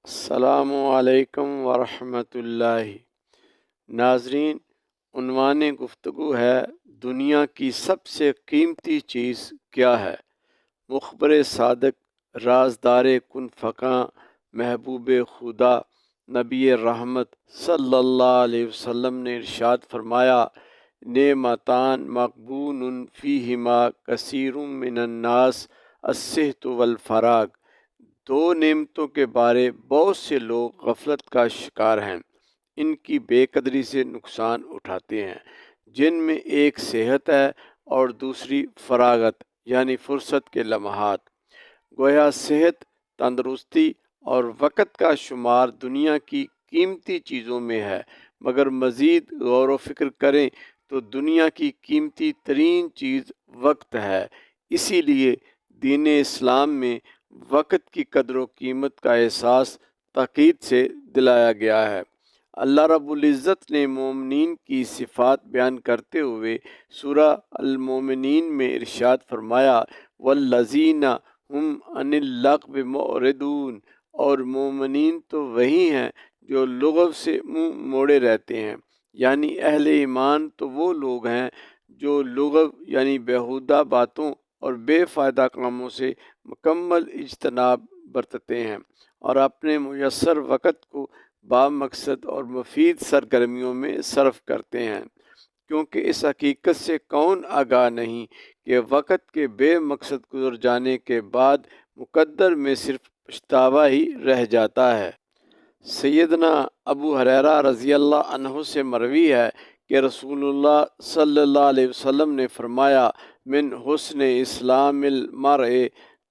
السلام علیکم ورحمۃ اللہ۔ ناظرین، عنوان گفتگو ہے دنیا کی سب سے قیمتی چیز کیا ہے؟ مخبر صادق، رازدار کن فکاں، محبوب خدا، نبی رحمت صلی اللہ علیہ وسلم نے ارشاد فرمایا، نعمتان مغبون فیہما کثیر من الناس، الصحت والفراغ۔ دو نعمتوں کے بارے بہت سے لوگ غفلت کا شکار ہیں، ان کی بے قدری سے نقصان اٹھاتے ہیں، جن میں ایک صحت ہے اور دوسری فراغت یعنی فرصت کے لمحات۔ گویا صحت، تندرستی اور وقت کا شمار دنیا کی قیمتی چیزوں میں ہے، مگر مزید غور و فکر کریں تو دنیا کی قیمتی ترین چیز وقت ہے۔ اسی لیے دین اسلام میں وقت کی قدر و قیمت کا احساس تاکید سے دلایا گیا ہے۔ اللہ رب العزت نے مومنین کی صفات بیان کرتے ہوئے سورہ المومنین میں ارشاد فرمایا، والذین ہم عن اللغو معرضون، اور مومنین تو وہی ہیں جو لغو سے منہ موڑے رہتے ہیں، یعنی اہل ایمان تو وہ لوگ ہیں جو لغو یعنی بیہودہ باتوں اور بے فائدہ کاموں سے مکمل اجتناب برتتے ہیں اور اپنے میسر وقت کو بامقصد اور مفید سرگرمیوں میں صرف کرتے ہیں، کیونکہ اس حقیقت سے کون آگاہ نہیں کہ وقت کے بے مقصد گزر جانے کے بعد مقدر میں صرف پچھتاوا ہی رہ جاتا ہے۔ سیدنا ابو ہریرہ رضی اللہ عنہ سے مروی ہے کہ رسول اللہ صلی اللہ علیہ وسلم نے فرمایا، من حسن اسلام المرء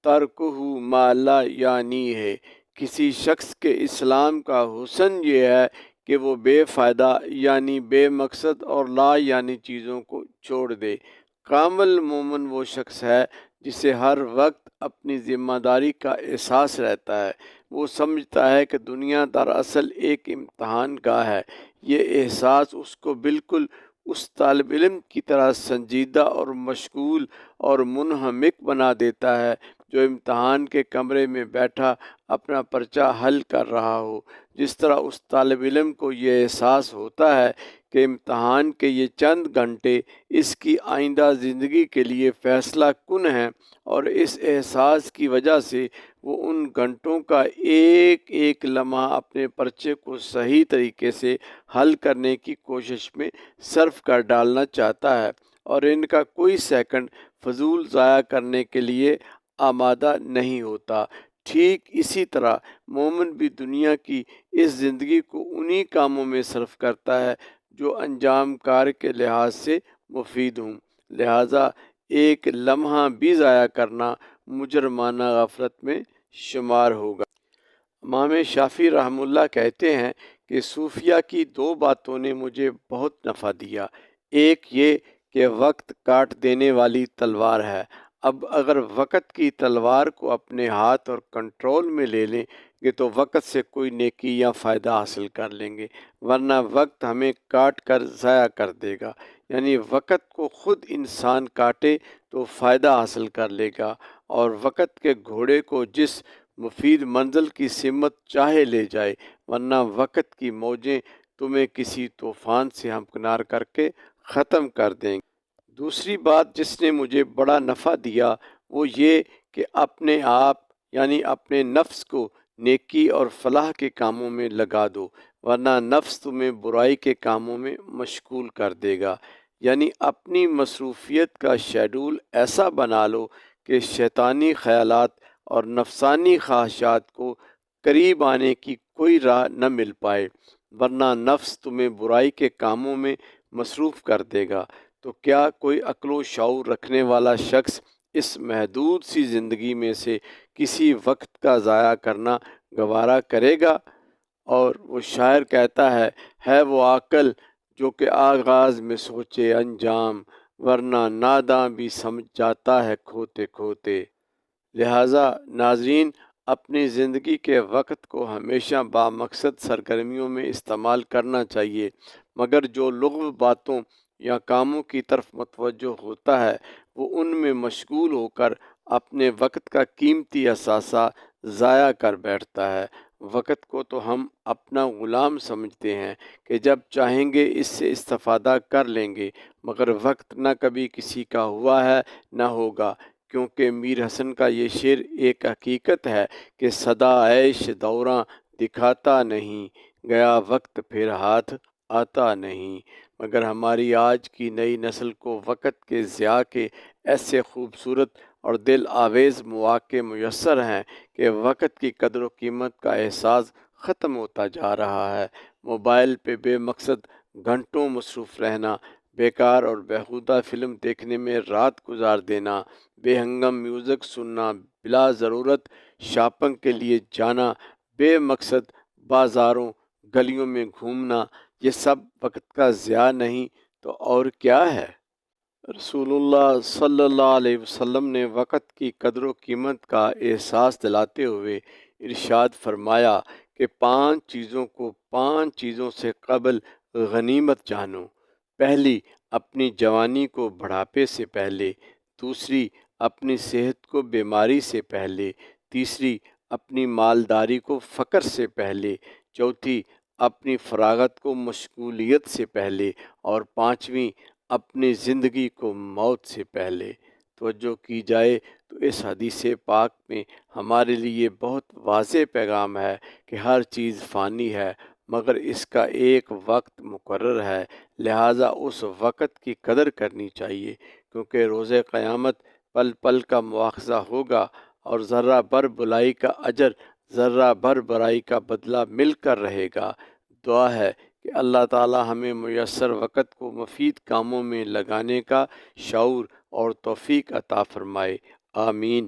ترکہ ما لا یعنی ہے، کسی شخص کے اسلام کا حسن یہ ہے کہ وہ بے فائدہ یعنی بے مقصد اور لا یعنی چیزوں کو چھوڑ دے۔ کامل مومن وہ شخص ہے جسے ہر وقت اپنی ذمہ داری کا احساس رہتا ہے، وہ سمجھتا ہے کہ دنیا دراصل ایک امتحان گاہ ہے۔ یہ احساس اس کو بالکل اس طالب علم کی طرح سنجیدہ اور مشغول اور منہمک بنا دیتا ہے جو امتحان کے کمرے میں بیٹھا اپنا پرچہ حل کر رہا ہو۔ جس طرح اس طالب علم کو یہ احساس ہوتا ہے کہ امتحان کے یہ چند گھنٹے اس کی آئندہ زندگی کے لیے فیصلہ کن ہیں، اور اس احساس کی وجہ سے وہ ان گھنٹوں کا ایک ایک لمحہ اپنے پرچے کو صحیح طریقے سے حل کرنے کی کوشش میں صرف کر ڈالنا چاہتا ہے اور ان کا کوئی سیکنڈ فضول ضائع کرنے کے لیے آمادہ نہیں ہوتا۔ ٹھیک اسی طرح مومن بھی دنیا کی اس زندگی کو انہی کاموں میں صرف کرتا ہے جو انجام کار کے لحاظ سے مفید ہوں، لہٰذا ایک لمحہ بھی ضائع کرنا مجرمانہ غفلت میں شمار ہوگا۔ امام شافعی رحمہ اللہ کہتے ہیں کہ صوفیہ کی دو باتوں نے مجھے بہت نفع دیا۔ ایک یہ کہ وقت کاٹ دینے والی تلوار ہے، اب اگر وقت کی تلوار کو اپنے ہاتھ اور کنٹرول میں لے لیں گے تو وقت سے کوئی نیکی یا فائدہ حاصل کر لیں گے، ورنہ وقت ہمیں کاٹ کر ضائع کر دے گا۔ یعنی وقت کو خود انسان کاٹے تو فائدہ حاصل کر لے گا، اور وقت کے گھوڑے کو جس مفید منزل کی سمت چاہے لے جائے، ورنہ وقت کی موجیں تمہیں کسی طوفان سے ہمکنار کر کے ختم کر دیں گے۔ دوسری بات جس نے مجھے بڑا نفع دیا وہ یہ کہ اپنے آپ یعنی اپنے نفس کو نیکی اور فلاح کے کاموں میں لگا دو، ورنہ نفس تمہیں برائی کے کاموں میں مشغول کر دے گا۔ یعنی اپنی مصروفیت کا شیڈول ایسا بنا لو کہ شیطانی خیالات اور نفسانی خواہشات کو قریب آنے کی کوئی راہ نہ مل پائے، ورنہ نفس تمہیں برائی کے کاموں میں مصروف کر دے گا۔ تو کیا کوئی عقل و شعور رکھنے والا شخص اس محدود سی زندگی میں سے کسی وقت کا ضائع کرنا گوارا کرے گا؟ اور وہ شاعر کہتا ہے وہ عاقل جو کہ آغاز میں سوچے انجام، ورنہ ناداں بھی سمجھ جاتا ہے کھوتے کھوتے۔ لہٰذا ناظرین، اپنی زندگی کے وقت کو ہمیشہ بامقصد سرگرمیوں میں استعمال کرنا چاہیے، مگر جو لغو باتوں یا کاموں کی طرف متوجہ ہوتا ہے وہ ان میں مشغول ہو کر اپنے وقت کا قیمتی اثاثہ ضائع کر بیٹھتا ہے، وقت کو تو ہم اپنا غلام سمجھتے ہیں کہ جب چاہیں گے اس سے استفادہ کر لیں گے، مگر وقت نہ کبھی کسی کا ہوا ہے نہ ہوگا، کیونکہ میر حسن کا یہ شعر ایک حقیقت ہے کہ سدا عیش دوراں دکھاتا نہیں، گیا وقت پھر ہاتھ آتا نہیں۔ مگر ہماری آج کی نئی نسل کو وقت کے ضیاع کے ایسے خوبصورت اور دل آویز مواقع میسر ہیں کہ وقت کی قدر و قیمت کا احساس ختم ہوتا جا رہا ہے۔ موبائل پہ بے مقصد گھنٹوں مصروف رہنا، بیکار اور بیہودہ فلم دیکھنے میں رات گزار دینا، بے ہنگم میوزک سننا، بلا ضرورت شاپنگ کے لیے جانا، بے مقصد بازاروں گلیوں میں گھومنا، یہ سب وقت کا ضیاع نہیں تو اور کیا ہے؟ رسول اللہ صلی اللہ علیہ وسلم نے وقت کی قدر و قیمت کا احساس دلاتے ہوئے ارشاد فرمایا کہ 5 چیزوں کو 5 چیزوں سے قبل غنیمت جانو۔ پہلی، اپنی جوانی کو بڑھاپے سے پہلے۔ دوسری، اپنی صحت کو بیماری سے پہلے۔ تیسری، اپنی مالداری کو فقر سے پہلے۔ چوتھی، اپنی فراغت کو مشغولیت سے پہلے۔ اور پانچویں، اپنی زندگی کو موت سے پہلے۔ توجہ کی جائے تو اس حدیث پاک میں ہمارے لیے بہت واضح پیغام ہے کہ ہر چیز فانی ہے، مگر اس کا ایک وقت مقرر ہے، لہٰذا اس وقت کی قدر کرنی چاہیے، کیونکہ روز قیامت پل پل کا مواخذہ ہوگا اور ذرہ بھر بلائی کا اجر ذرہ بھر برائی کا بدلہ مل کر رہے گا۔ دعا ہے کہ اللہ تعالی ہمیں میسر وقت کو مفید کاموں میں لگانے کا شعور اور توفیق عطا فرمائے، آمین۔